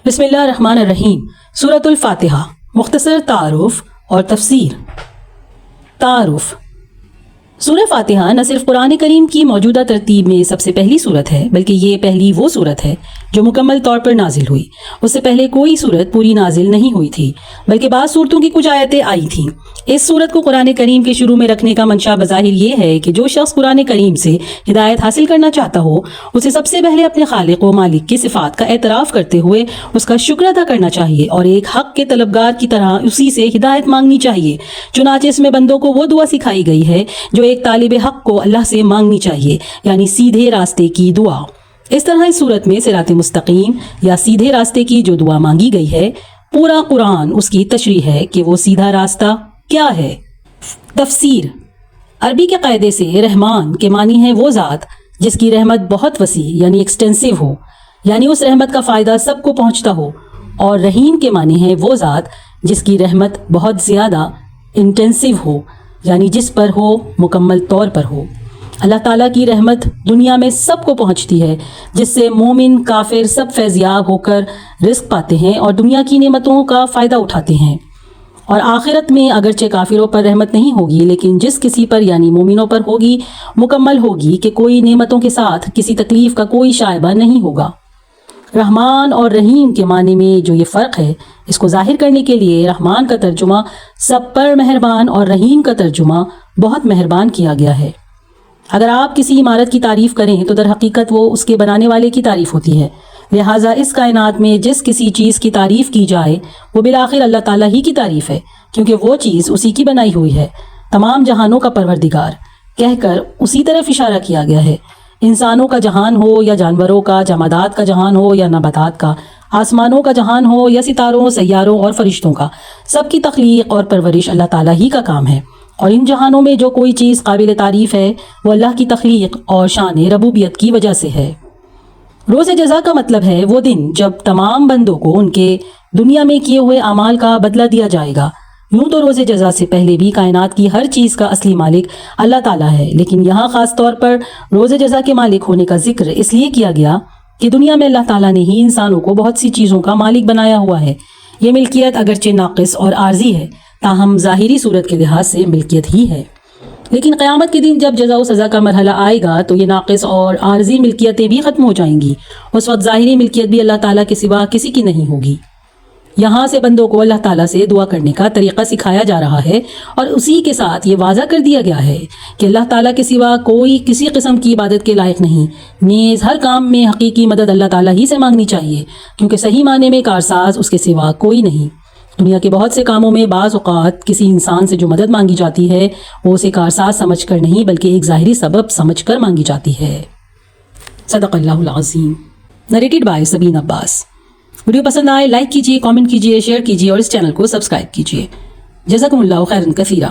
بسم اللہ الرحمن الرحیم۔ سورۃ الفاتحہ، مختصر تعارف اور تفسیر۔ تعارف: سورہ فاتحہ نہ صرف قرآن کریم کی موجودہ ترتیب میں سب سے پہلی سورت ہے، بلکہ یہ پہلی وہ سورت ہے جو مکمل طور پر نازل ہوئی۔ اس سے پہلے کوئی سورت پوری نازل نہیں ہوئی تھی، بلکہ بعض سورتوں کی کچھ آیتیں آئی تھیں۔ اس سورت کو قرآن کریم کے شروع میں رکھنے کا منشا بظاہر یہ ہے کہ جو شخص قرآن کریم سے ہدایت حاصل کرنا چاہتا ہو، اسے سب سے پہلے اپنے خالق و مالک کی صفات کا اعتراف کرتے ہوئے اس کا شکر ادا کرنا چاہیے اور ایک حق کے طلبگار کی طرح اسی سے ہدایت مانگنی چاہیے۔ چنانچہ اس میں بندوں کو وہ دعا سکھائی گئی ہے جو ایک طالب حق کو اللہ سے مانگنی چاہیے، یعنی سیدھے راستے کی دعا۔ اس طرح اس صورت میں صراط مستقیم یا سیدھے راستے کی جو دعا مانگی گئی ہے، پورا قرآن اس کی تشریح ہے کہ وہ سیدھا راستہ کیا ہے۔ تفسیر: عربی کے قاعدے سے رحمان کے معنی ہے وہ ذات جس کی رحمت بہت وسیع یعنی ایکسٹینسو ہو، یعنی اس رحمت کا فائدہ سب کو پہنچتا ہو، اور رحیم کے معنی ہے وہ ذات جس کی رحمت بہت زیادہ انٹینسو ہو، یعنی جس پر ہو، مکمل طور پر ہو۔ اللہ تعالیٰ کی رحمت دنیا میں سب کو پہنچتی ہے، جس سے مومن کافر سب فیضیاب ہو کر رزق پاتے ہیں اور دنیا کی نعمتوں کا فائدہ اٹھاتے ہیں۔ اور آخرت میں اگرچہ کافروں پر رحمت نہیں ہوگی، لیکن جس کسی پر یعنی مومنوں پر ہوگی، مکمل ہوگی کہ کوئی نعمتوں کے ساتھ کسی تکلیف کا کوئی شائبہ نہیں ہوگا۔ رحمان اور رحیم کے معنی میں جو یہ فرق ہے، اس کو ظاہر کرنے کے لیے رحمان کا ترجمہ سب پر مہربان اور رحیم کا ترجمہ بہت مہربان کیا گیا ہے۔ اگر آپ کسی عمارت کی تعریف کریں تو در حقیقت وہ اس کے بنانے والے کی تعریف ہوتی ہے، لہٰذا اس کائنات میں جس کسی چیز کی تعریف کی جائے وہ بالآخر اللہ تعالیٰ ہی کی تعریف ہے، کیونکہ وہ چیز اسی کی بنائی ہوئی ہے۔ تمام جہانوں کا پروردگار کہہ کر اسی طرف اشارہ کیا گیا ہے۔ انسانوں کا جہان ہو یا جانوروں کا، جمادات کا جہان ہو یا نباتات کا، آسمانوں کا جہان ہو یا ستاروں، سیاروں اور فرشتوں کا، سب کی تخلیق اور پرورش اللہ تعالیٰ ہی کا کام ہے، اور ان جہانوں میں جو کوئی چیز قابل تعریف ہے وہ اللہ کی تخلیق اور شان ربوبیت کی وجہ سے ہے۔ روز جزا کا مطلب ہے وہ دن جب تمام بندوں کو ان کے دنیا میں کیے ہوئے اعمال کا بدلہ دیا جائے گا۔ یوں تو روز جزا سے پہلے بھی کائنات کی ہر چیز کا اصلی مالک اللہ تعالیٰ ہے، لیکن یہاں خاص طور پر روز جزا کے مالک ہونے کا ذکر اس لیے کیا گیا کہ دنیا میں اللہ تعالیٰ نے ہی انسانوں کو بہت سی چیزوں کا مالک بنایا ہوا ہے۔ یہ ملکیت اگرچہ ناقص اور عارضی ہے، تاہم ظاہری صورت کے لحاظ سے ملکیت ہی ہے، لیکن قیامت کے دن جب جزا و سزا کا مرحلہ آئے گا تو یہ ناقص اور عارضی ملکیتیں بھی ختم ہو جائیں گی۔ اس وقت ظاہری ملکیت بھی اللہ تعالیٰ کے سوا کسی کی نہیں ہوگی۔ یہاں سے بندوں کو اللہ تعالیٰ سے دعا کرنے کا طریقہ سکھایا جا رہا ہے، اور اسی کے ساتھ یہ واضح کر دیا گیا ہے کہ اللہ تعالیٰ کے سوا کوئی کسی قسم کی عبادت کے لائق نہیں، نیز ہر کام میں حقیقی مدد اللہ تعالیٰ ہی سے مانگنی چاہیے، کیونکہ صحیح معنی میں کارساز اس کے سوا کوئی نہیں۔ دنیا کے بہت سے کاموں میں بعض اوقات کسی انسان سے جو مدد مانگی جاتی ہے وہ اسے کارساز سمجھ کر نہیں بلکہ ایک ظاہری سبب سمجھ کر مانگی جاتی ہے۔ صدق اللہ العظیم۔ Narrated by سبین Abbas. ویڈیو پسند آئے لائک کیجیے، کامنٹ کیجیے، شیئر کیجیے اور اس چینل کو سبسکرائب کیجیے۔ جزاکم اللہ خیرا کثیرا۔